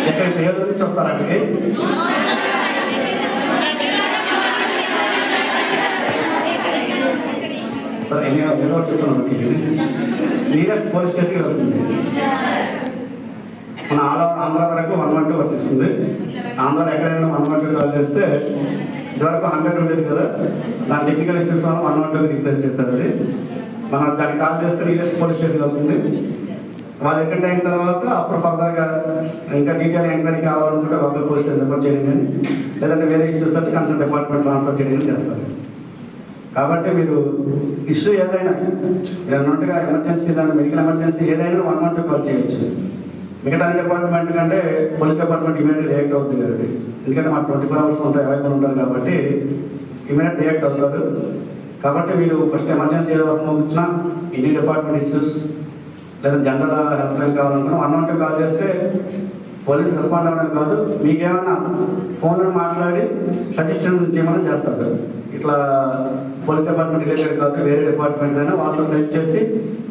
ఎక్కడ పేరు నుంచి వస్తారండి? సార్ ఎన్ని ఏదో చెప్తున్నాను. నియరెస్ట్ పోలీస్ స్టేషన్కి వెళ్తుంది. మన ఆంధ్ర వరకు 112 వర్తిస్తుంది. ఆంధ్రాలో ఎక్కడైనా 112 కాల్ చేస్తే ఇదివరకు 100 ఉండేది కదా, దాని టెక్నికల్ ఇష్యూస్ వల్ల 112 రీప్లేస్ చేశారు. అది మనం దానికి కాల్ చేస్తే నియరెస్ట్ పోలీస్ స్టేషన్ వెళ్తుంది. వాళ్ళు అటెండ్ అయిన తర్వాత అప్పుడు ఫర్దర్గా ఇంకా డీటెయిల్ ఎంక్వైరీ కావాలనుకుంటే లోకల్ పోలీస్ స్టేషన్ రిపోర్ట్ చేయడం కానీ, లేదంటే వేరే ఇష్యూస్ అంటే కన్సర్న్ డిపార్ట్మెంట్ ట్రాన్స్ఫర్ చేయడం కానీ చేస్తారు. కాబట్టి మీరు ఇష్యూ ఏదైనా ఉన్నట్టుగా ఎమర్జెన్సీ, దాని మెడికల్ ఎమర్జెన్సీ ఏదైనా 112 కాల్ చేయొచ్చు. మిగతా డిపార్ట్మెంట్ కంటే పోలీస్ డిపార్ట్మెంట్ ఇమీడియట్ రియాక్ట్ అవుతుంది కాబట్టి, ఎందుకంటే మాకు 24 hours ఉంటాయి, అవైలబుల్ ఉంటారు కాబట్టి ఇమీడియట్ రియాక్ట్ అవుతారు. కాబట్టి మీరు ఫస్ట్ ఎమర్జెన్సీ ఏదో అవసరం వచ్చినా ఇన్ని డిపార్ట్మెంట్ ఇష్యూస్ లేదా జనరల్ హెల్త్ లైన్ కావాలనుకున్నా 112 కాల్ చేస్తే పోలీస్ రెస్పాండ్ అవ్వడం కాదు, మీకేమన్నా ఫోన్లో మాట్లాడి సజెషన్ చేయమని చేస్తారు. ఇట్లా పోలీస్ డిపార్ట్మెంట్ రిలేటెడ్ కాదు, వేరే డిపార్ట్మెంట్ అయినా వాళ్ళతో సెలెక్ట్ చేసి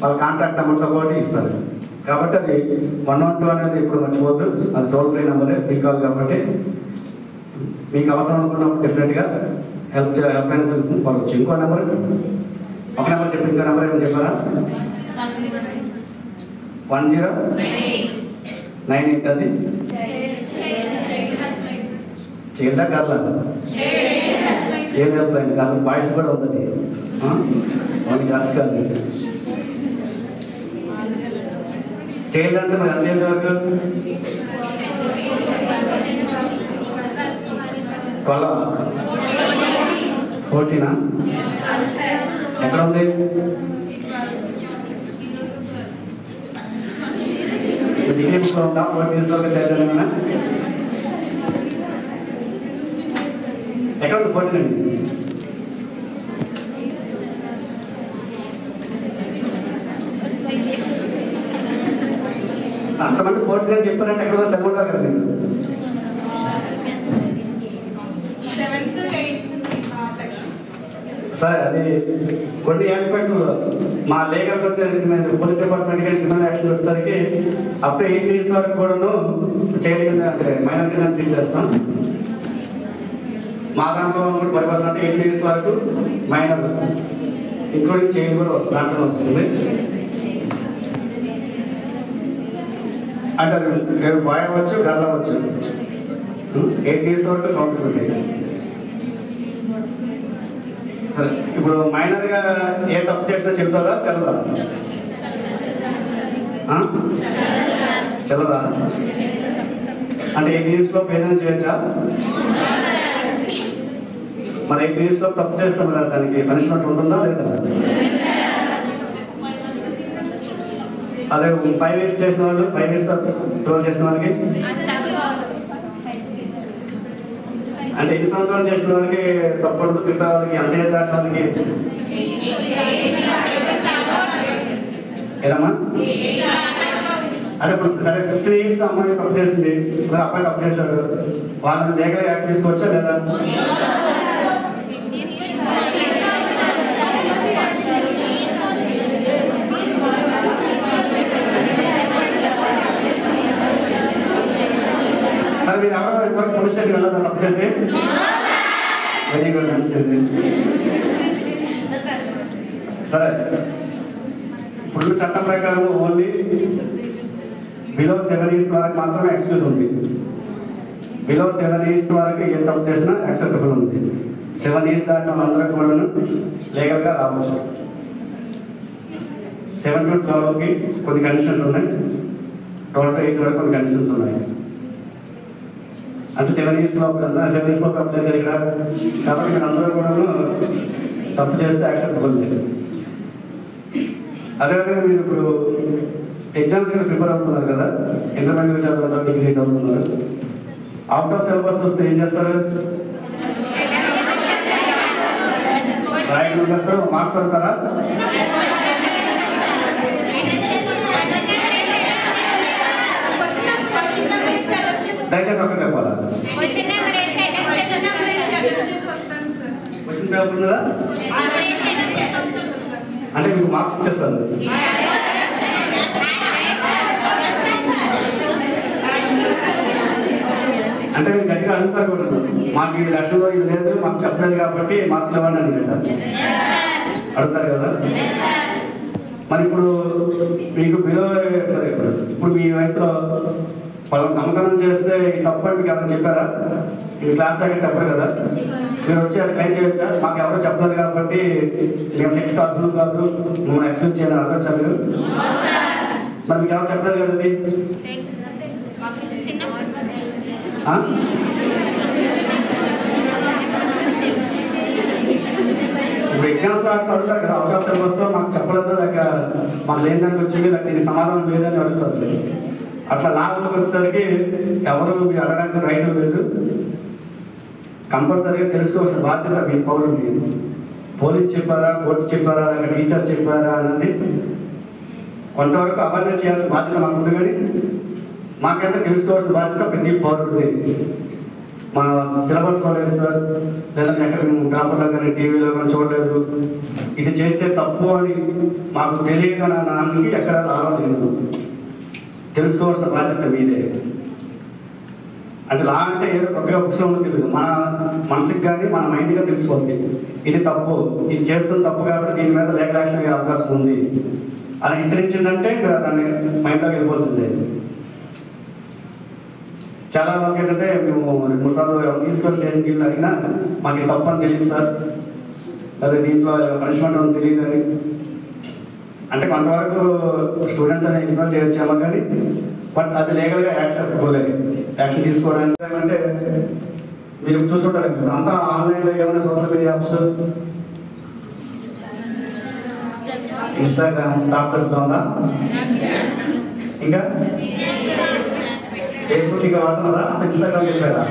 వాళ్ళ కాంటాక్ట్ నెంబర్తో పాటు ఇస్తారు. కాబట్టి అది 112 అనేది ఇప్పుడు మర్చిపోద్దు, అది టోల్ ఫ్రీ నెంబరే, ఫ్రీ కాల్. కాబట్టి మీకు అవసరం అనుకున్నప్పుడు డెఫినెట్గా హెల్ప్ లైన్ పడవచ్చు. ఇంకో నెంబర్, ఒక నెంబర్ చెప్పి ఇంకో నెంబర్ ఏమని చెప్పారా? 1098. అది child girl child help line కాదు, బాయ్స్ కూడా ఉంటుంది. వాళ్ళకి గర్ల్స్ కాదు. చైల్డ్ అంటే మరి ఎంత ఏజ్ వరకు? 14 ఎక్కడ ఉంది? డిగ్రీ బుక్లో ఉందా? 14 years వరకు చైల్డ్ ఏమైనా ఎక్కడ ఉంది? 14 అండి. అంతమంది 14 అని చెప్పారంటే ఎక్కడో చదువుకుంటారు కదా మీరు. సరే, అది కొన్ని ఆస్పెక్ట్లు మా లీగల్కి వచ్చేసరికి పోలీస్ డిపార్ట్మెంట్ కానీ క్రిమినల్ యాక్షన్ వచ్చేసరికి అప్ టు 8 years వరకు కూడాను చైల్డ్ కింద అంటే మైనర్ కింద ట్రీట్ చేస్తాం. మా దాంట్లో పరిభాష అంటే 8 years వరకు మైనర్ ఇంక్లూడింగ్ చైల్డ్ కూడా దాంట్లో వస్తుంది. అంటే అది బాయ్ అవ్వచ్చు, గర్ల్ అవ్వచ్చు. 8 years వరకు కౌంటబిలిటీ. సరే, ఇప్పుడు మైనర్గా ఏ తప్పు చేసినా చెప్తారా చల్లదా? చల్లదా? అంటే 8 years లో పేరెంట్స్ చేయొచ్చా? మరి 8 years లో తప్పు చేస్తాం కదా, దానికి పనిష్మెంట్ ఉంటుందా లేదా? అదే 5 years చేసిన వాళ్ళు, 5 years 12 చేసిన వాళ్ళకి అంటే 8 సంవత్సరాలు చేసిన వాళ్ళకి తప్పదు, మిగతా వాళ్ళకి అంతే దాటి వాళ్ళకి ఏదమ్మా? అదే ఇప్పుడు సరే 15 years అమ్మాయి తప్పు చేసింది, అబ్బాయి తప్పు చేశాడు, వాళ్ళని లీగల్ యాక్ట్ తీసుకోవచ్చా లేదా? సరే, మీరు ఎవరో ఇప్పటికి పోలీస్ స్టేషన్కి వెళ్ళదా తప్పు చేసి? వెరీ గుడ్, మంచిది. సరే, ఇప్పుడు చట్టం ప్రకారం ఓన్లీ బిలో 7 years వరకు మాత్రమే ఎక్స్క్యూజ్ ఉంది. బిలో 7 years వరకు ఏ తప్పు చేసినా యాక్సెప్టబుల్ ఉంది. 7 years దాటిన వాళ్ళందరూ కూడా లీగల్గా రావచ్చు. 7 to 12కి కొన్ని కండిషన్స్ ఉన్నాయి, 12 to 8 వరకు కొన్ని కండిషన్స్ ఉన్నాయి. అంటే 7 years లోపు 7 years లోపు అప్లై ఇక్కడ. కాబట్టి మీరు అందరూ కూడా తప్పు చేస్తే యాక్సెప్టబుల్ లేదు. అదేవిధంగా మీరు ఇప్పుడు ఎగ్జామ్స్ కింద ప్రిపేర్ అవుతున్నారు కదా, ఇంటర్మీడియట్ చదువుతున్నారు, డిగ్రీ చదువుతున్నారు, అవుట్ ఆఫ్ సిలబస్ వస్తే ఏం చేస్తారు? రాయడం చేస్తారు, మార్క్స్ పెడతారా? దయచేసి ఒక్క చెప్పాలా? క్వశ్చన్ పేపర్ ఉన్నదా? అంటే మీకు మార్క్స్ ఇచ్చేస్తారు. అడుగుతారు కూడా, మాకు ఈ లక్షలో ఇది లేదు, మాకు చెప్పలేదు కాబట్టి మార్కులు ఇవ్వండి అని అడుగుతారు కదా. మరి ఇప్పుడు మీకు సరే ఇప్పుడు మీ వయసులో వాళ్ళు నమ్మకం చేస్తే ఈ తప్పు అని మీకు ఎవరు చెప్పారా? ఈ క్లాస్ దగ్గర చెప్పరు కదా, మీరు వచ్చి అది క్లైమ్ చేయొచ్చా? మాకు ఎవరో చెప్పలేదు కాబట్టి మేము 6 కాదు కాదు మమ్మల్ని ఎక్స్క్యూజ్ చేయాలని అడగచ్చా మీరు? మరి మీకు ఎవరు చెప్పలేదు కదా అది. ఇప్పుడు ఎగ్జామ్స్ అడుగుతారు కదా, అవకాశం వస్తే మాకు చెప్పలేదు, లేక మాకు లేదని వచ్చింది, లేక దీనికి సమాధానం లేదని అడుగుతారు. అట్లా లాభంలోకి వచ్చేసరికి ఎవరు మీరు అడగడానికి రైట్ లేదు. కంపల్సరీగా తెలుసుకోవాల్సిన బాధ్యత మీ పౌరులకి. పోలీస్ చెప్పారా, కోర్టు చెప్పారా, లేక టీచర్స్ చెప్పారా అన్నది కొంతవరకు అవేర్నెస్ చేయాల్సిన బాధ్యత మాకు ఉంది. కానీ మాకంటే తెలుసుకోవాల్సిన బాధ్యత ప్రతి పౌరుడిది. మా సిలబస్ కాలేజ్ సార్ లేదంటే ఎక్కడ మేము పేపర్లో కానీ టీవీలో కానీ చూడలేదు, ఇది చేస్తే తప్పు అని మాకు తెలియదు అని అన్నానికి ఎక్కడ లాభం లేదు. తెలుసుకోవాల్సిన బాధ్యత మీదే. అంటే లా అంటే ఏదో కొత్తగా పుస్తకంలో తెలియదు, మన మనసుకి కానీ మన మైండ్గా తెలిసిపోతుంది. ఇది తప్పు, ఇది చేస్తున్న తప్పు కాబట్టి దీని మీద లీగల్ యాక్షన్ అయ్యే అవకాశం ఉంది అని హెచ్చరించిందంటే దాన్ని మైండ్లోకి వెళ్ళిపోవాల్సిందే. చాలా వరకు ఏంటంటే మేము 2-3 సార్లు ఎవరు తీసుకొని స్టేషన్కి వెళ్ళి అడిగినా మాకు ఇది తప్పు అని తెలియదు సార్, అదే దీంట్లో పనిష్మెంట్ అని తెలియదు అని. అంటే కొంతవరకు స్టూడెంట్స్ అనేది ఇగ్నోర్ చేయొచ్చేమో కానీ బట్ అది లీగల్గా యాక్షన్ తీసుకోవడానికి అంటే మీరు చూసుకుంటారు అంతా ఆన్లైన్లో ఏమైనా సోషల్ మీడియా యాప్స్, ఇన్స్టాగ్రామ్ టాప్లెస్లో ఉందా, ఇంకా ఫేస్బుక్ ఇంకా వాడుతున్నారా, ఇన్స్టాగ్రామ్ చెప్పారా?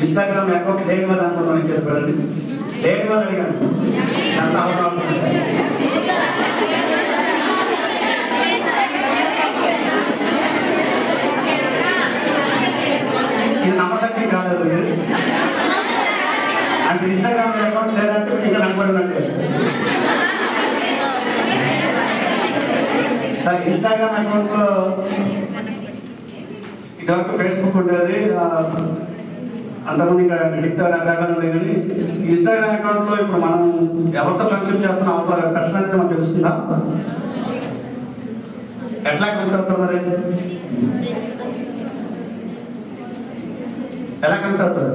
ఇన్స్టాగ్రామ్ అకౌంట్ లేని వాళ్ళు అనుకుంటామని చెప్పారండి, లేని వాళ్ళు అడిగాను అంత అవసరం. ఇది నమ్మశక్తి కాదు అంటే ఇన్స్టాగ్రామ్ అకౌంట్ లేదంటే ఇంకా నమ్మబడినట్టే. సార్ ఇన్స్టాగ్రామ్ అకౌంట్లో ఇదివరకు ఫేస్బుక్ ఉండేది, అంతకుముందు ఇంకా టిక్టాక్ రకరకాలు ఉంది. కానీ ఇన్స్టాగ్రామ్ అకౌంట్లో ఇప్పుడు మనం ఎవరితో ఫ్రెండ్షిప్ చేస్తున్నాం అవుతారు పర్సన్ అనేది మనకు తెలుస్తుందా? ఎట్లా కనెక్ట్ అవుతారు మరి? ఎలా కనెక్ట్ అవుతారు?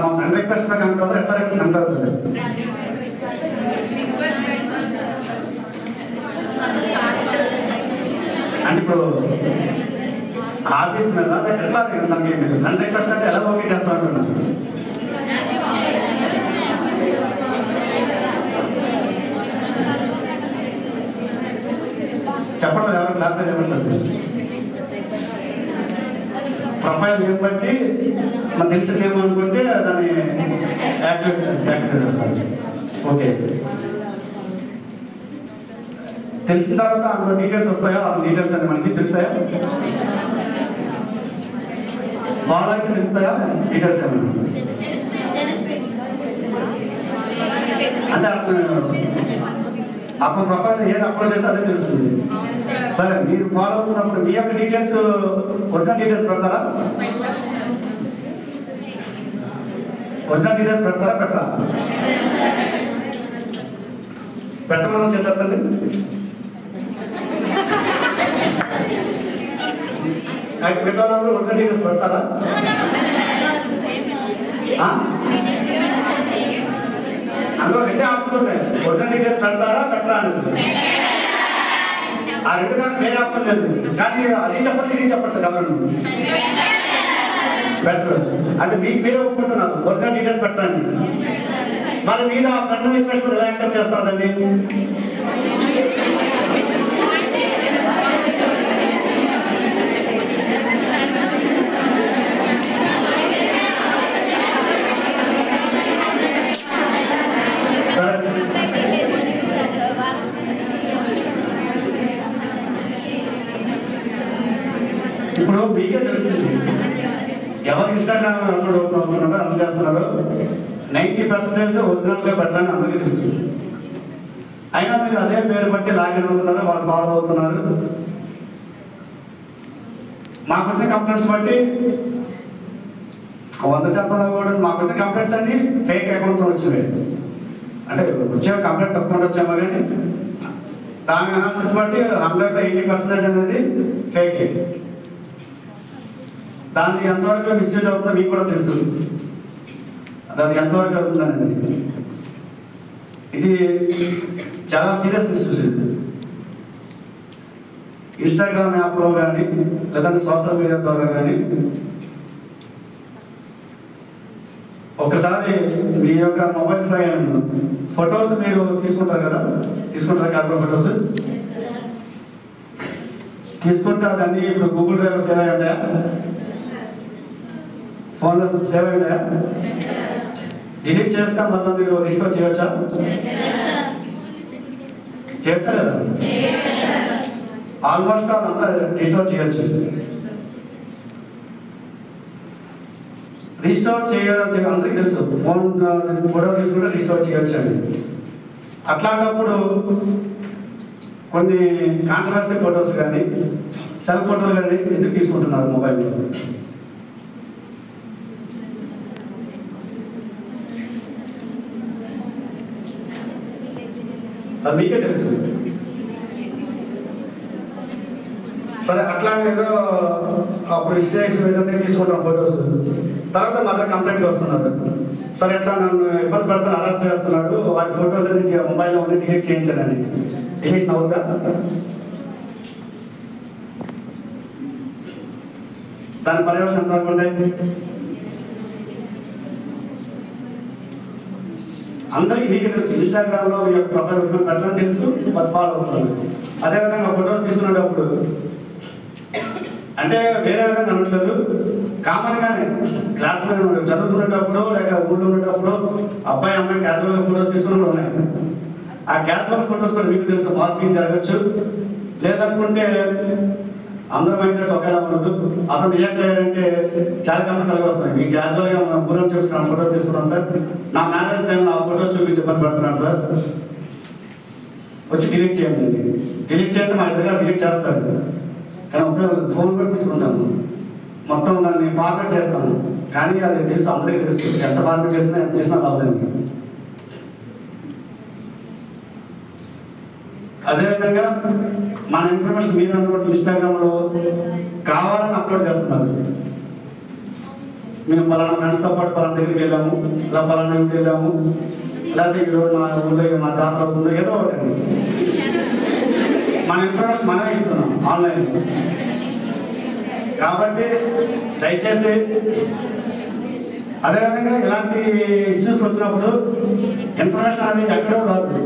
మా ఫ్రెండ్ రిక్వెస్ట్ కనెక్ట్ అవుతారు, ఎట్లా కనెక్ట్ అవుతుంది? అంటే ఇప్పుడు ఆఫీస్ మీద ఎట్లా ఫ్రెండ్ రిక్వెస్ట్ అంటే ఎలా ఓకే చేస్తా ఉంటున్నాను? చెప్పండి, ఎవరు క్లాస్ చెప్పండి. ప్రొఫైల్ ఏం బట్టి మనకు తెలిసిన ఏమనుకుంటే దాన్ని యాక్టివేట్ చేస్తాను. ఓకే, తెలిసిన తర్వాత అందులో డీటెయిల్స్ వస్తాయో ఆ డీటెయిల్స్ అని మనకి తెలుస్తాయా? వాళ్ళకి తెలుస్తాయా డీటెయిల్స్ ఏమన్నా? అంటే అప్పుడు ప్రొఫైల్ ఏది అప్లోడ్ చేస్తే అదే తెలుస్తుంది. సరే, మీరు ఫాలో అవుతున్నప్పుడు మీ యొక్క డీటెయిల్స్ ఒరిజినల్ డీటెయిల్స్ పెడతారా? ఒరిజినల్ డీటెయిల్స్ పెడతారా పెట్టరా? పెట్టమని చెప్పండి. పెట్టాలన్నప్పుడు ఒరిజినల్ డీటెయిల్స్ పెడతారా? అందులో 2 ఆప్షన్స్ ఉన్నాయి, ఒరిజినల్ డీటెయిల్స్ పెడతారా పెట్టరా అని. ఆ 2 నాకు వేరే ఆప్షన్ లేదు. కానీ అది చెప్పండి ఇది చెప్పండి ఎవరు పెట్టరు అంటే మీకు మీరే ఒప్పుకుంటున్నారు ఒరిజినల్ డీటెయిల్స్ పెట్టండి. మరి మీరు ఆ ఫ్రెండ్ రిక్వెస్ట్ ఎలా యాక్సెప్ట్ చేస్తారండి? ఇప్పుడు మీకే తెలిసింది ఎవరు ఇన్స్టాగ్రామ్ అప్లోడ్ అవుతున్నారో అందరూ చేస్తున్నారో 90% ఒరిజినల్గా పెట్టాలని అందరికీ తెలుస్తుంది. అయినా మీరు అదే పేరు బట్టి లాగిన్ అవుతున్నారు, వాళ్ళు ఫాలో అవుతున్నారు. మాకు వచ్చిన కంప్లైంట్స్ బట్టి 100% కూడా మాకు వచ్చిన కంప్లైంట్స్ అన్ని ఫేక్ అకౌంట్స్ వచ్చినాయి. అంటే వచ్చే కంప్లైంట్ తప్పకుండా వచ్చామో కానీ దాని అనాలిసిస్ బట్టి 180% అనేది ఫేక్. దాన్ని ఎంతవరకు మిస్యూజ్ అవుతుందో మీకు కూడా తెలుసు, అది ఎంతవరకు అవుతుందనేది. ఇది చాలా సీరియస్ ఇష్యూస్. ఇన్స్టాగ్రామ్ యాప్లో కానీ లేదంటే సోషల్ మీడియా ద్వారా కానీ ఒకసారి మీ యొక్క మొబైల్స్ ఫొటోస్ మీరు తీసుకుంటారు కదా, తీసుకుంటారు క్యాజువల్ ఫొటోస్ తీసుకుంటే అదన్నీ ఇప్పుడు గూగుల్ డ్రైవ్ సేవ్ అయి ఉంటాయా, ఫోన్లో సేవ్ అయి ఉంటాయా? డిలీట్ చేస్తా మళ్ళీ మీరు రిస్టోర్ చేయవచ్చా? చేయొచ్చా లేదా? ఆల్మోస్ట్ అంతా రిస్టోర్ చేయొచ్చు. రిస్టోర్ చేయడం అందరికీ తెలుసు, ఫోన్ ఫోటో తీసుకుంటే రిస్టోర్ చేయొచ్చు అని. అట్లాంటప్పుడు కొన్ని కాంట్రవర్సీ ఫొటోస్ కానీ సెల్ఫ్ ఫోటోలు కానీ ఎందుకు తీసుకుంటున్నారు మొబైల్లో? అది మీకే తెలుసు. సరే అట్లా ఏదో అప్పుడు ఇన్స్టేషన్ ఏదైతే తీసుకుంటాం ఫొటోస్, తర్వాత మళ్ళీ కంప్లైంట్కి వస్తున్నారు. సరే ఎట్లా నన్ను ఇబ్బంది పెడతాను, అరెస్ట్ చేస్తున్నాడు, వాటి ఫొటోస్ అన్ని మొబైల్లో ఉండి డిలీట్ చేయించాలని. డిలీషన్ అవుతుందా? దాని పర్యవేక్షణ ఎంతవరకు ఉంటాయి? అందరికీ మీకే తెలుసు. ఇన్స్టాగ్రామ్లో మీ యొక్క ప్రొఫైల్ పెట్టడం తెలుసు, అది ఫాలో అవుతున్నారు. అదేవిధంగా ఫొటోస్ తీసుకునేటప్పుడు అంటే వేరే విధంగా అనట్లేదు, కామన్గానే క్లాస్లో చదువుకునేటప్పుడు లేక ఊళ్ళో ఉండేటప్పుడు అబ్బాయి అమ్మాయి క్యాజువల్గా ఫోటోస్ తీసుకున్నప్పుడు ఉన్నాయి. ఆ క్యాజువల్ ఫొటోస్ కూడా మీకు తెలుసు, మార్పింగ్ జరగచ్చు. లేదనుకుంటే అందరూ మైండ్ సెట్ ఒకేలా ఉండదు. అతను రియాక్ట్ అయ్యాడంటే చాలా కంప్లైంట్స్ అలాగే వస్తాయి. మీకు క్యాజువల్గా మనం పూర్వం చేసుకున్నాను, ఫోటోస్ తీసుకున్నాం సార్, నా మ్యారేజ్ టైంలో ఆ ఫోటోస్ చూపించి ఇబ్బంది పెడుతున్నాను సార్, వచ్చి డిలీట్ చేయండి. డిలీట్ చేయండి, మా దగ్గర డిలీట్ చేస్తారు. కానీ ఉపయోగం ఫోన్ కూడా తీసుకుంటాము, మొత్తం దాన్ని ఫార్వర్డ్ చేస్తాము. కానీ అది తెలుసు, అందరికీ తెలుసు, ఎంత ఫార్వర్డ్ చేసినా ఎంత చేసినా కావద్దని. అదేవిధంగా మన ఇన్ఫర్మేషన్ మీరు అనుకుంటే ఇన్స్టాగ్రామ్లో కావాలని అప్లోడ్ చేస్తున్నారు. మేము పలానా ఫ్రెండ్స్తో పాటు పలానా దగ్గరికి వెళ్ళాము, ఇలా పలానా ఇంటికి వెళ్ళాము, లేకపోతే ఈరోజు మా ఊళ్ళో మా జాతర ఉందో ఏదో ఒకటి మన ఇన్ఫర్మేషన్ మనమే ఇస్తున్నాం ఆన్లైన్. కాబట్టి దయచేసి అదేవిధంగా ఇలాంటి ఇష్యూస్ వచ్చినప్పుడు ఇన్ఫర్మేషన్ అనేది ఎక్కడో రాదు,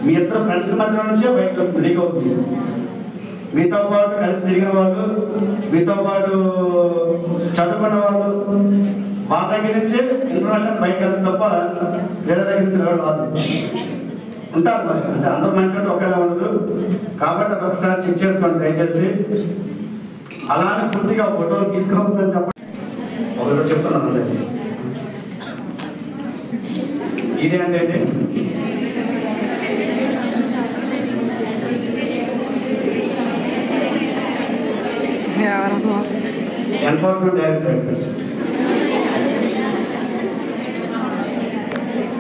మీ ఇద్దరు ఫ్రెండ్స్ మధ్య నుంచే బయటకు లీక్ అవుతుంది. మీతో పాటు కలిసి తిరిగిన వాళ్ళు, మీతో పాటు చదువుకున్న వాళ్ళు, వాళ్ళ దగ్గర నుంచి ఇన్ఫర్మేషన్ బయటకు వెళ్తుంది తప్ప వేరే దగ్గర నుంచి రాదు. ఉంటారు మరి, అంటే అందరూ మైండ్ సెట్ ఒకేలా ఉండదు. కాబట్టి అది ఒకసారి చెక్ చేసుకోండి దయచేసి. అలానే పూర్తిగా ఫోటోలు తీసుకోవద్దని చెప్పండి. ఒకటి చెప్తున్నాను అండి, ఇది అంటే ఎన్ఫోర్స్మెంట్ డైరెక్టరేట్.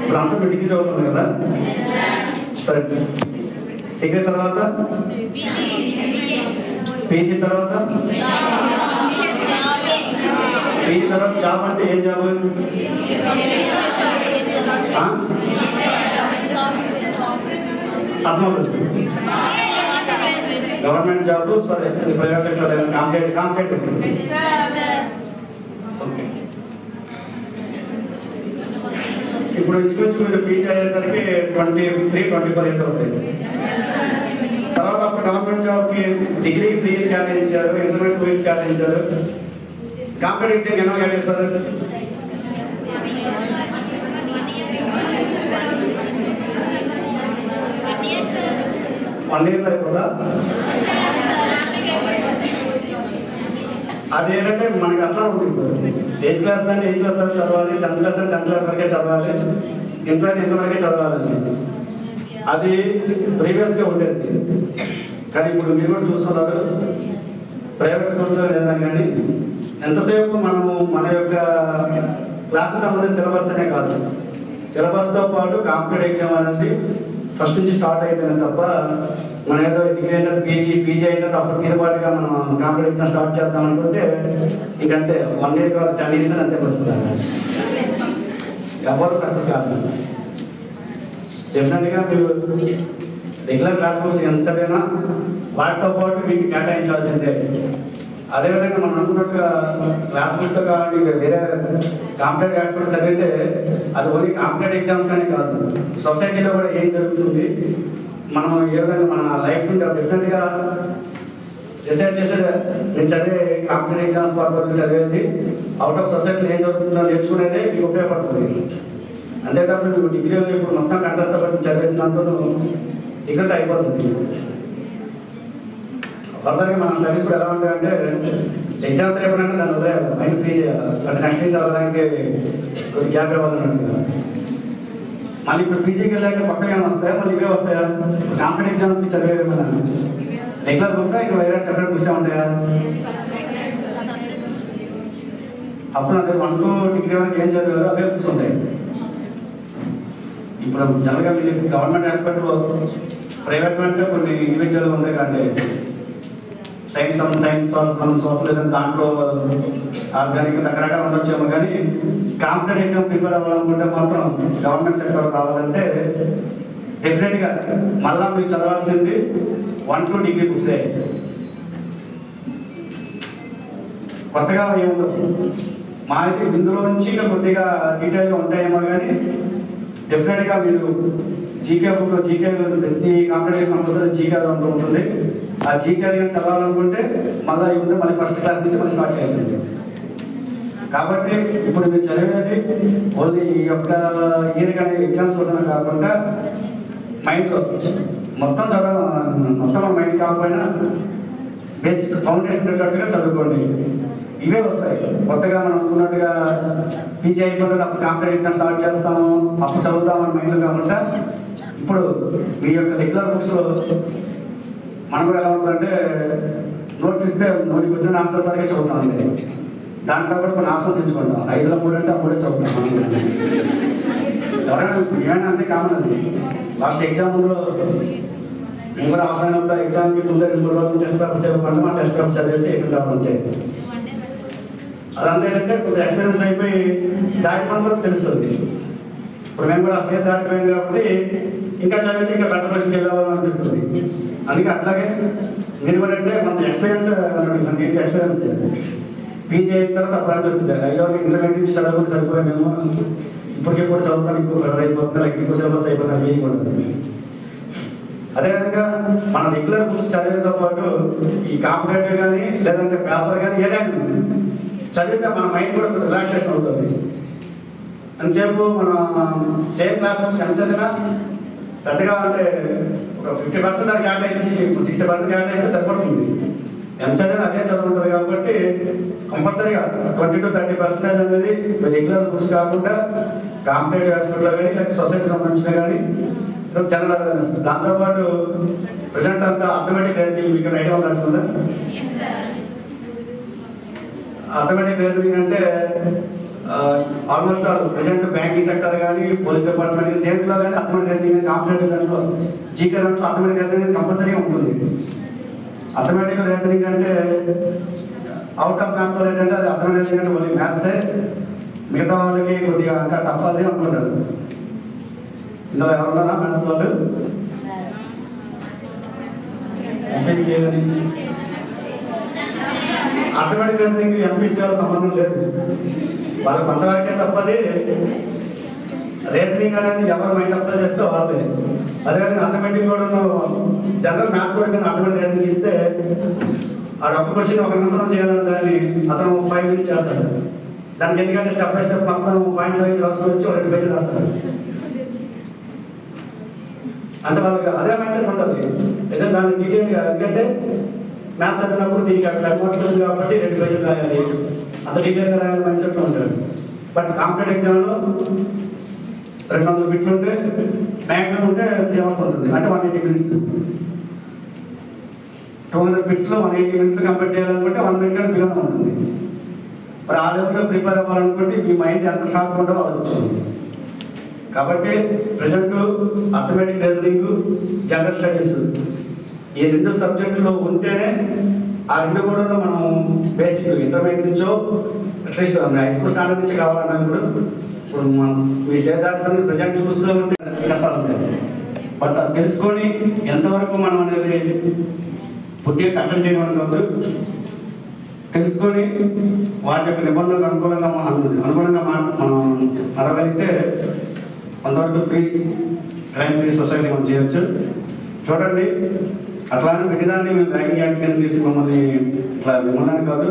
ఇప్పుడు అంతా డిగ్రీ చదువుతుంది కదా, సరే డిగ్రీ తర్వాత పీజీ తర్వాత జాబ్ అంటే ఏం జాబ్? అర్థమవుతుంది, గవర్నమెంట్ జాబ్. సరే ప్రైవేట్ సెక్టర్ కాంపిటేటివ్. ఇప్పుడు ఇంచుమించు మీరు పీజీ అయ్యేసరికి 23-24 ఇయర్స్ అవుతాయి. తర్వాత ఒక గవర్నమెంట్ జాబ్కి డిగ్రీ ఫీజు కేటాయించారు, ఇంటర్మీడియట్ ఫీజు కేటాయించారు, కాంపిటేటివ్ ఎన్నో కేటాయిస్తారు. వన్ ఇయర్ అయిపోదా? అదేంటంటే మనకి అట్లా ఉంది. 8th క్లాస్ అంటే 8th క్లాస్ వరకు చదవాలి, 10th క్లాస్ అంటే 10th క్లాస్ వరకే చదవాలి, ఇంటర్ వరకే చదవాలండి. అది ప్రీవియస్గా ఉండేది. కానీ ఇప్పుడు మీరు కూడా చూస్తున్నారు ప్రైవేట్ స్కూల్స్లో ఏదైనా కానీ ఎంతసేపు మనము మన యొక్క క్లాసెస్ సంబంధించిన సిలబస్ అనే కాదు, సిలబస్తో పాటు కాంపిటేటివ్ ఎగ్జామ్ అనేది ఫస్ట్ నుంచి స్టార్ట్ అయిపోయింది తప్ప మనం ఏదో డిగ్రీ అయితే పీజీ అయితే తప్ప తీరుబాటుగా మనం కాంపిటేటివ్ ఎగ్జామ్ స్టార్ట్ చేద్దాం అనుకుంటే ఇంకంతే 1 year 10 years అంతే వస్తుంది. ఎవరు సక్సెస్ కాదు. డెఫినెట్గా మీరు రెగ్యులర్ క్లాస్ కోర్స్ ఎంత చదివినా వాటితో పాటు మీకు కేటాయించాల్సిందే. అదేవిధంగా మనం అనుకున్నట్టుగా క్లాస్ కోర్స్తో కావాలి వేరే కాంపిటేటివ్ ఎగ్జామ్స్ చదివితే అది ఓన్లీ కాంపిటేటివ్ ఎగ్జామ్స్ కానీ కాదు, సొసైటీలో కూడా ఏం జరుగుతుంది, మనం ఏ విధంగా మన లైఫ్ నుండి డెఫినెట్గా డిసైడ్ చేసేది. నేను చదివే కాంపిటేటివ్ ఎగ్జామ్స్ పర్పస్ చదివేది అవుట్ ఆఫ్ సొసైటీలో ఏం జరుగుతుందో నేర్చుకునేదే మీకు ఉపయోగపడుతుంది. అంతేకాదు మీకు డిగ్రీలో ఇప్పుడు మొత్తం కంటెస్ట్ బట్టి చదివేసినంత ఇక్కడ అయిపోతుంది. ఫర్దర్గా మన స్టడీస్ కూడా ఎలా ఉంటాయంటే ఎగ్జామ్స్ అయిపోయినాక దాన్ని వదిలేయాలి, మైండ్ ఫ్రీ చేయాలి. అంటే నెక్స్ట్ నుంచి చదవడానికి కొద్ది గ్యాప్ ఇవ్వాలన్నట్టుగా. మళ్ళీ ఇప్పుడు పీజీకి వెళ్ళాక కొత్తగా వస్తాయా, మళ్ళీ ఇవే వస్తాయా? కాంపిటేటివ్ ఎగ్జామ్స్కి చదివేమన్నా రెగ్యులర్ బుక్సా ఇంకా వేరే సెపరేట్ బుక్సే ఉంటాయా? అప్పుడు అదే 1 to డిగ్రీ వరకు ఏం చదివారో అదే బుక్స్ ఉంటాయి. ఇప్పుడు జనరల్గా మీరు గవర్నమెంట్ హాస్పిటల్ ప్రైవేట్ అంటే కొన్ని ఇండివిజువల్ ఉంటాయి కంటే సైన్స్ సోషల్ ఏదైనా దాంట్లో ఆర్గానిక్ రకరకాలు ఉండొచ్చేమో, కానీ కాంపిటేటివ్ ఎగ్జామ్ ప్రిపేర్ అవ్వాలనుకుంటే మాత్రం గవర్నమెంట్ సెక్టర్ కావాలంటే డెఫినెట్గా మళ్ళా మీరు చదవాల్సింది 1 to డిగ్రీ బుక్సే. కొత్తగా ఏముండదు. మా అయితే ఇందులో నుంచి కొద్దిగా డీటెయిల్గా ఉంటాయేమో, కానీ డెఫినెట్గా మీరు జీకే బుక్ జీకే ప్రతి కాంపిటేటివ్ కంపల్సరీ జీకే అంటూ ఉంటుంది. ఆ జీకే చదవాలనుకుంటే మళ్ళీ ఉంటే మళ్ళీ ఫస్ట్ క్లాస్ నుంచి మళ్ళీ స్టార్ట్ చేస్తుంది. కాబట్టి ఇప్పుడు మీరు చదివేది ఓన్లీ ఈ యొక్క ఇయర్ కానీ ఎగ్జామ్స్ కోసం కాకుండా మైండ్లో మొత్తం మొత్తం మైండ్ కాకపోయినా బేసిక్ ఫౌండేషన్ పెట్టినట్టుగా చదువుకోండి. ఇవే వస్తాయి. కొత్తగా మనం అనుకున్నట్టుగా పీజీ అయిపోతుంది అప్పుడు కాంపిటేటివ్ ఎగ్జామ్ స్టార్ట్ చేస్తాము అప్పుడు చదువుతామని మైండ్లో కాకుండా ఇప్పుడు మీ యొక్క రెగ్యులర్ బుక్స్లో మనం కూడా ఎలా ఉంటుందంటే నోట్స్ ఇస్తే నోటికి వచ్చిన ఆన్సర్ సరిగ్గా చదువుతాం. అంతే దాంట్లో కూడా కొన్ని ఆప్షన్స్ ఎంచుకుంటాం. 5లో 3 అంటే అప్పుడే చదువుతాం. ఎవరైనా ఏమైనా అంతే కామన్ అది. లాస్ట్ ఎగ్జామ్లో మేము కూడా ఆఫ్లైన్ ఎగ్జామ్కి ముందే 2 రోజులు టెస్ట్ పేపర్స్ ఇవ్వకుండా మా టెస్ట్ పేపర్ చదివేసి ఎక్కడ అంతే. అదంతా ఏంటంటే కొంచెం ఎక్స్పీరియన్స్ అయిపోయి దాటిపోవడం తెలుస్తుంది. ఇప్పుడు మేము కూడా స్టేజ్ దాటిపోయింది కాబట్టి ఇంకా చదివితే ఇంకా బెటర్ పొజిషన్కి వెళ్ళాలని అనిపిస్తుంది. అందుకే అట్లాగే మీరు కూడా అంటే మన ఎక్స్పీరియన్స్ నీట్గా ఎక్స్పీరియన్స్ పీజీ అయిన తర్వాత అప్పుడు అనిపిస్తుంది అయ్యో ఇంటర్మీడియట్ నుంచి చదవకుండా సరిపోయామేమో, ఇప్పటికెప్పుడు చదువుతాను ఇంకో బెటర్ అయిపోతుంది, లైక్ ఇంకో సిలబస్ అయిపోతుంది అని కూడా. అదేవిధంగా మన రెగ్యులర్ బుక్స్ చదివేతో పాటు ఈ కాంపిటేటివ్ కానీ లేదంటే పేపర్ కానీ ఏదైనా చదివితే మన మైండ్ కూడా కొంచెం రిలాక్సేషన్ అవుతుంది. అంతసేపు మన సేమ్ క్లాస్ బుక్స్ ఎంత చదివినా పెద్దగా అంటే ఒక 50% దానికి యాడ్ అయితే 60% యాడ్ అయితే సరిపడుతుంది. ఎంత చదివినా అదే చదువుతుంది కాబట్టి కంపల్సరీగా 20 to 30% అనేది రెగ్యులర్ బుక్స్ కాకుండా కాంపిటేటివ్ హాస్పిటల్లో కానీ లేకపోతే సొసైటీకి సంబంధించిన కానీ జనరల్ అవేర్నెస్. దాంతోపాటు ప్రజెంట్ అంతా ఆటోమేటిక్ రీజనింగ్ మీకు ఐడియా ఉందనుకుందా? ఆటోమేటిక్ రీజనింగ్ అంటే almost all present banking sector కానీ పోలీస్ డిపార్ట్మెంట్ దేంట్లో కానీ ఆటోమేటిక్ రీజనింగ్ కానీ కాంపిటేటివ్ దాంట్లో జీకే దాంట్లో ఆటోమేటిక్ రీజనింగ్ కంపల్సరీగా ఉంటుంది. ఆటోమేటిక్ రీజనింగ్ అంటే అవుట్ ఆఫ్ మ్యాథ్స్ వాళ్ళు ఏంటంటే అది ఆటోమేటిక్ రీజనింగ్ అంటే ఓన్లీ మ్యాథ్సే, మిగతా వాళ్ళకి కొద్దిగా ఇంకా టఫ్ అదే అనుకుంటారు. ఇందులో ఎవరున్నారా మ్యాథ్స్ వాళ్ళు? ఆటోమేటిక్ రీజనింగ్ ఎంపీసీ వాళ్ళ సంబంధం లేదు, వాళ్ళకి కొంతవరకే తప్పది. రీజనింగ్ అనేది ఎవరు మైండ్ అప్లై చేస్తే వాళ్ళే. అదేవిధంగా ఆటోమేటిక్ కూడా జనరల్ మ్యాథ్స్ కూడా ఆటోమేటిక్ రీజనింగ్ ఇస్తే ఆ ఒక్క క్వశ్చన్ 1 నిమిషంలో చేయాలని దాన్ని అతను 5 minutes చేస్తాడు. దానికి ఎందుకంటే స్టెప్ బై స్టెప్ మొత్తం పాయింట్ వైజ్ రాసుకొని వచ్చి 2 పేజీలు రాస్తాడు. అంటే వాళ్ళకి అదే మైండ్ సెట్ ఉంటుంది. అయితే దాన్ని డీటెయిల్గా ఎందుకంటే మ్యాథ్స్ చదివినప్పుడు దీనికి అక్కడ మోటివేషన్ కాబట్టి 2 పేజీలు రాయాలి, అంత డీటెయిల్గా రాయాలి మైండ్ సెట్లో ఉంటాడు. బట్ కాంపిటేటివ్ ఎగ్జామ్లో 200 బిట్లు ఉంటే మ్యాక్సిమం ఉంటే 3 hours ఉంటుంది, అంటే 180 minutes. 200 bitsలో 180 minutes కంప్లీట్ చేయాలనుకుంటే 1 minute కంటే బిలోనే ఉంటుంది. మరి ఆ లెవెల్లో ప్రిపేర్ అవ్వాలనుకుంటే మీ మైండ్ ఎంత షార్ప్ ఉంటుందో ఆలోచించాలి. కాబట్టి present arithmetic reasoning, general studies ఈ 2 సబ్జెక్టులు ఉంటేనే ఆ 2 కూడా మనం బేసిక్ ఇంటర్మీడియట్ నుంచో అట్లీస్ట్ హై స్కూల్ స్టాండర్డ్ నుంచి కావాలన్నా కూడా ఇప్పుడు మనం మీ స్టేజ్ దాటుకొని ప్రజెంట్ చూస్తూ ఉంటే చెప్పాలి. బట్ అది తెలుసుకొని ఎంతవరకు మనం అనేది పూర్తిగా కట్టడి చేయడం కాదు, తెలుసుకొని వాటి యొక్క నిబంధనలకు అనుగుణంగా మనం నడవగలిగితే కొంతవరకు క్రైమ్ ఫ్రీ సొసైటీ మనం చేయొచ్చు. చూడండి, అట్లానే ప్రతిదాన్ని మేము ర్యాంకింగ్ యాక్ట్ కింద తీసి మమ్మల్ని ఇట్లా మిమ్మల్ని కాదు,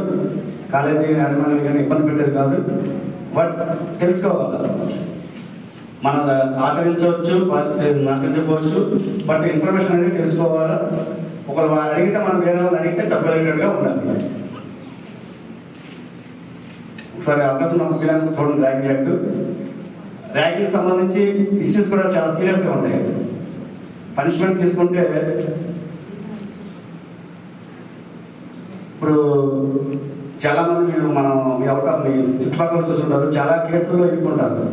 కాలేజీ యాజమాన్యాలు కానీ ఇబ్బంది పెట్టేది కాదు. బట్ తెలుసుకోవాలి, మనం ఆచరించవచ్చు, ఆచరించకపోవచ్చు, బట్ ఇన్ఫర్మేషన్ అనేది తెలుసుకోవాలి. ఒకరు అడిగితే మనం వేరే వాళ్ళు అడిగితే చెప్పగలిగినట్టుగా ఉండాలి. ఒకసారి అవకాశం నాకు పిల్లలకు చూడండి. ర్యాంకింగ్ యాక్ట్, ర్యాంకింగ్ సంబంధించి ఇష్యూస్ కూడా చాలా సీరియస్గా ఉంటాయి. పనిష్మెంట్ తీసుకుంటే ఇప్పుడు చాలామంది మనం మీ చుట్టుపక్కల చూస్తుంటారు, చాలా కేసుల్లో ఇరుక్కుంటారు.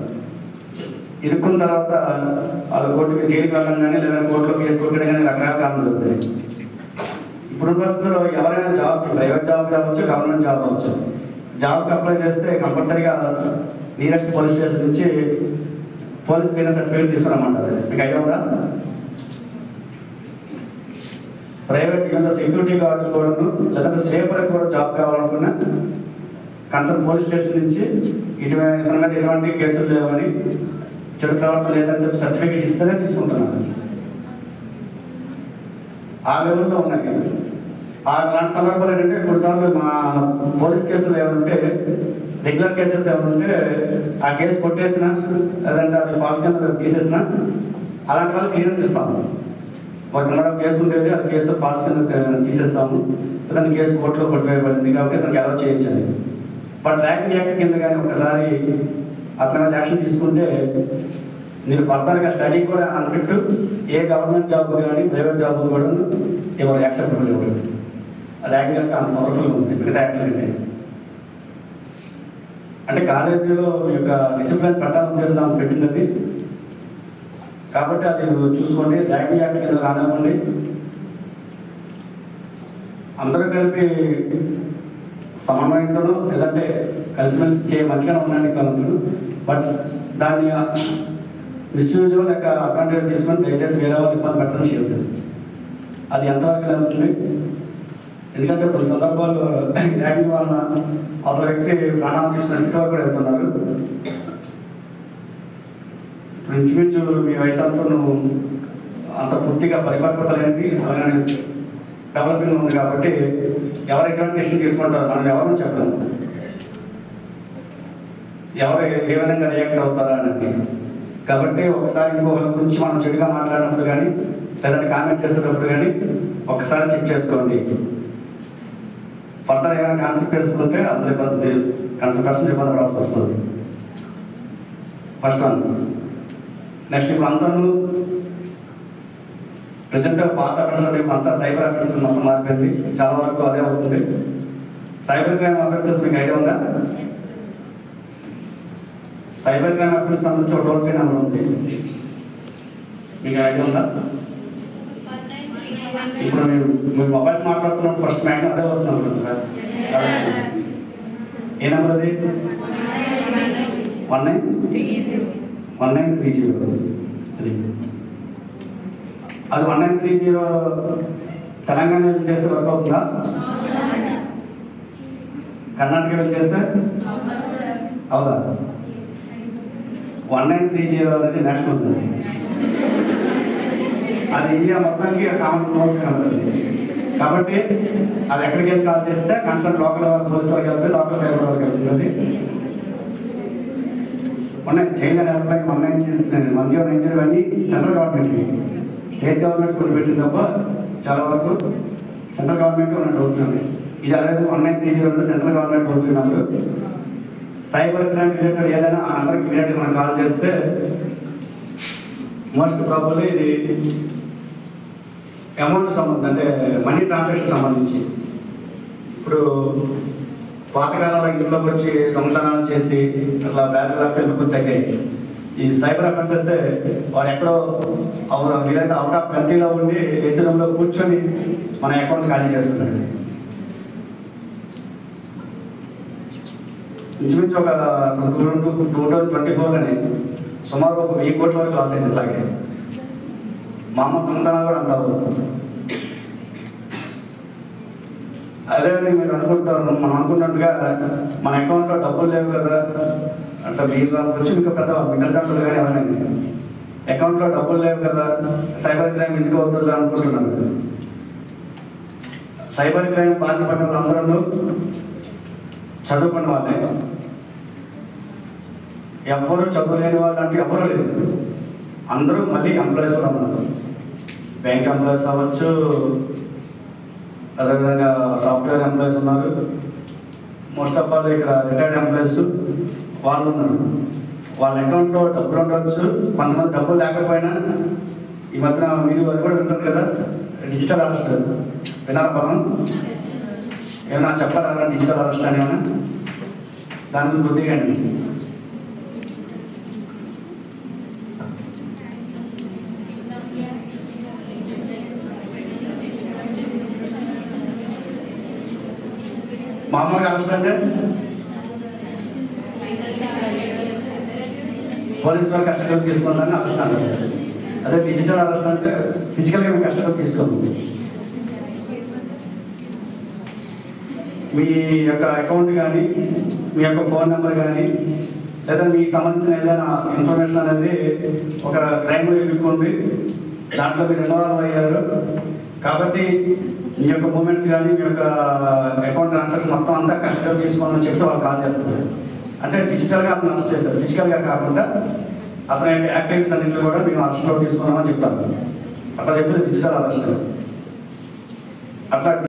ఇరుక్కున్న తర్వాత వాళ్ళు కోర్టుకి జైలుకి వెళ్ళడం కానీ లేదా కోర్టులో కేసు కొట్టడం కానీ రకరకాల కారణాలు జరుగుతాయి. ఇప్పుడు పరిస్థితుల్లో ఎవరైనా జాబ్కి, ప్రైవేట్ జాబ్ కావచ్చు, గవర్నమెంట్ జాబ్ అవ్వచ్చు, జాబ్కి అప్లై చేస్తే కంపల్సరీగా నియరెస్ట్ పోలీస్ స్టేషన్ నుంచి పోలీస్ క్లియరెన్స్ సర్టిఫికేట్ తీసుకురమ్మంటారు. మీకు ఐడియా ఉందా? ప్రైవేట్ ఏదైనా సెక్యూరిటీ గార్డు కూడా లేదంటే స్వేపర్కి కూడా జాబ్ కావాలనుకున్నా కన్సర్న్ పోలీస్ స్టేషన్ నుంచి ఇతని మీద ఎటువంటి కేసులు లేవని, చెడు ప్రవర్తన లేదని చెప్పి సర్టిఫికేట్ ఇస్తేనే తీసుకుంటున్నారు. ఆ లెవెల్లో ఉన్నాయి. అలాంటి సందర్భాలు ఏంటంటే కొన్నిసార్లు మా పోలీస్ కేసులు ఏమంటే రెగ్యులర్ కేసెస్ ఏమంటే ఆ కేసు కొట్టేసినా లేదంటే అది ఫాల్స్ కింద తీసేసినా అలాంటి వాళ్ళు క్లియరెన్స్ ఇస్తాము. ఒక కేసు ఉండేది, ఆ కేసు ఫాల్స్ కింద తీసేస్తాము, లేదంటే కేసు కోర్టులో కొట్టివేయబడింది కాబట్టి దానికి అలౌ చేయించాలి. బట్ ర్యాంకింగ్ యాక్ట్ కింద కానీ ఒకసారి అతని మీద యాక్షన్ తీసుకుంటే మీరు ఫర్దర్గా స్టడీ కూడా అన్ఫిట్, ఏ గవర్నమెంట్ జాబ్ కానీ ప్రైవేట్ జాబ్ కూడా ఎవరు యాక్సెప్టబుల్ ఇవ్వరు. ర్యాంకింగ్ యాక్ట్ అంత పవర్ఫుల్గా ఉంది మిగతా యాక్ట్ అంటే కాలేజీలో మీ యొక్క డిసిప్లిన్ ప్రకారం చేసిన పెట్టింది అది. కాబట్టి అది చూసుకోండి. ర్యాంకింగ్ యాక్ట్ కింద రానివ్వండి, అందరూ కలిపి సమన్వయంతోనూ లేదంటే కలిసిమెలిసి మంచిగానే ఉండండి కలుగుతాడు. బట్ దాన్ని మిస్యూజ్ లేక అడ్వాంటేజ్ తీసుకొని దయచేసి వేరే వాళ్ళు ఇబ్బంది పెట్టడం చేయొద్దు. అది ఎంతవరకు జరుగుతుంది? ఎందుకంటే కొన్ని సందర్భాల్లో ర్యాంకింగ్ వలన అవతల వ్యక్తి ప్రాణాలు తీసుకున్న స్థితి వరకు కూడా వెళ్తున్నారు. ఇంచుమించు మీ వయసు అంతా నువ్వు అంత పూర్తిగా పరిపక్వత లేనిది అలాగే డెవలపింగ్ ఉంది కాబట్టి ఎవరు ఎటువంటి డెసిషన్ తీసుకుంటారు మనం ఎవరిని చెప్పలేము, ఎవరు ఏ విధంగా రియాక్ట్ అవుతారా అనేది. కాబట్టి ఒకసారి ఇంకొకరి గురించి మనం చెడుగా మాట్లాడినప్పుడు కానీ లేదంటే కామెంట్ చేసేటప్పుడు కానీ ఒకసారి చెక్ చేసుకోండి. ఫర్దర్ ఏమైనా కాన్సిక్వెన్స్ ఉంటే అందరూ ఇబ్బంది పర్సెంట్ ఇబ్బంది పడాల్సి వస్తుంది. First one. నెక్స్ట్ ఇప్పుడు అందరూ ప్రజెంట్ పాత అఫెన్సెస్ ఇప్పుడు అంతా సైబర్ అఫెన్సెస్ మొత్తం మారిపోయింది, చాలా వరకు అదే అవుతుంది. సైబర్ క్రైమ్ అఫెన్సెస్ మీకు ఐడియా ఉందా? సైబర్ క్రైమ్ అఫెన్స్ సంబంధించి ఒక టోల్ ఫ్రీ నెంబర్ ఉంది, మీకు ఐడియా ఉందా? ఇప్పుడు మీరు మొబైల్స్ మాట్లాడుతున్నప్పుడు ఫస్ట్ మ్యాక్సిమం అదే వస్తుంది కదా. ఏ నెంబర్ అది? 1930. అది 1930 తెలంగాణ వెళ్ళి చేస్తే వర్క్ అవుతుందా? కర్ణాటక వెళ్ళి చేస్తే అవుదా? 1930 అనేది నేషనల్ ఉంది, అది ఇండియా మొత్తానికి కామన్ ఉంటుంది. కాబట్టి అది ఎక్కడికి వెళ్ళి కాల్ చేస్తే కన్సర్న్ లోకల్ పోలీస్ వాళ్ళకి వెళ్తే లోకల్ సైబర్ వాళ్ళకి వెళ్తుంది. చైల్డ్ అండ్ హెల్ప్లైన్ 190 అన్నీ సెంట్రల్ గవర్నమెంట్కి, స్టేట్ గవర్నమెంట్ కొన్ని పెట్టింది తప్ప చాలా వరకు సెంట్రల్ గవర్నమెంట్ ఉన్న టోల్ ఫ్రీ ఉంది. ఇది అదే 1930 central government toll free number. Cyber crime related ఏదైనా ఆ నెంబర్కి రిలేటెడ్ మనం కాల్ చేస్తే మోస్ట్ ప్రాబబ్లీ ఇది అమౌంట్ సంబంధం, అంటే మనీ ట్రాన్సాక్షన్ సంబంధించి. ఇప్పుడు పాతకాలంలో ఇంట్లోకి వచ్చి దొంగతనాలు చేసి అట్లా బ్యాగులు పెళ్ళికి తగ్గాయి. ఈ సైబర్ అఫెన్సెస్ వారు ఎక్కడో వీలైతే అవుట్ ఆఫ్ కంట్రీలో ఉండి ఏసీ రూమ్లో కూర్చొని మన అకౌంట్ ఖాళీ చేస్తున్నారండి. ఇంచుమించు ఒక 2024లోనే సుమారు ఒక 1000 కోట్ల వరకు లాస్ అయింది. ఇలాగే మామూలు దొంగతనాలు కూడా అంటారు. అదే మీరు అనుకుంటారు, మనం అనుకున్నట్టుగా మన అకౌంట్లో డబ్బులు లేవు కదా అంటే మీరు వచ్చి ఇంకా పెద్ద మిడిల్ తండ్రులు కానీ ఎవరైనా అకౌంట్లో డబ్బులు లేవు కదా సైబర్ క్రైమ్ ఎందుకు అవుతుందో అనుకుంటున్నాను. సైబర్ క్రైమ్ బాధపడిన వాళ్ళందరూ చదువుకున్న వాళ్ళే. ఎవరు చదువులేని వాళ్ళు అంటే ఎవరు లేదు, అందరూ మళ్ళీ ఎంప్లాయీస్ కూడా ఉన్నారు. బ్యాంక్ ఎంప్లాయీస్ అవ్వచ్చు, అదేవిధంగా సాఫ్ట్వేర్ ఎంప్లాయీస్ ఉన్నారు. మోస్ట్ ఆఫ్ ఆల్ ఇక్కడ రిటైర్డ్ ఎంప్లాయీస్ వాళ్ళు ఉన్నారు. వాళ్ళ అకౌంట్లో డబ్బులు ఉండవచ్చు, కొంతమంది డబ్బులు లేకపోయినా ఈ మధ్యన మీరు అది కూడా వింటారు కదా, డిజిటల్ అరెస్ట్ వినారా పదం? ఏమైనా చెప్పారా డిజిటల్ అరెస్ట్ అని ఏమైనా? దాని గురించి కొద్దిగా అండి. మామూలుగా అరెస్ట్ అంటే పోలీసు వాళ్ళు కస్టడీలోకి తీసుకుందని అరెస్ట్ అంటారు. అదే డిజిటల్ అరెస్ట్ అంటే ఫిజికల్గా మేము కస్టడీలోకి తీసుకోము. మీ యొక్క అకౌంట్ కానీ మీ యొక్క ఫోన్ నెంబర్ కానీ లేదా మీకు సంబంధించిన ఏదైనా ఇన్ఫర్మేషన్ అనేది ఒక క్రైమ్ ఉంది, దాంట్లో మీరు ఇన్వాల్వ్ అయ్యారు కాబట్టి మీ యొక్క మూమెంట్స్ కానీ మీ యొక్క అకౌంట్ ట్రాన్సాక్షన్ మొత్తం అంతా కస్టడీలో తీసుకోవాలని చెప్పి వాళ్ళు కాల్ చేస్తారు. అంటే డిజిటల్గా అతను అరెస్ట్ చేస్తారు, ఫిజికల్గా కాకుండా అతని యొక్క యాక్టివిటీస్ అన్నింటిలో కూడా మేము అరెస్ట్లో తీసుకున్నామని చెప్తారు. అట్లా చెప్పి డిజిటల్ అరెస్ట్ అట్లా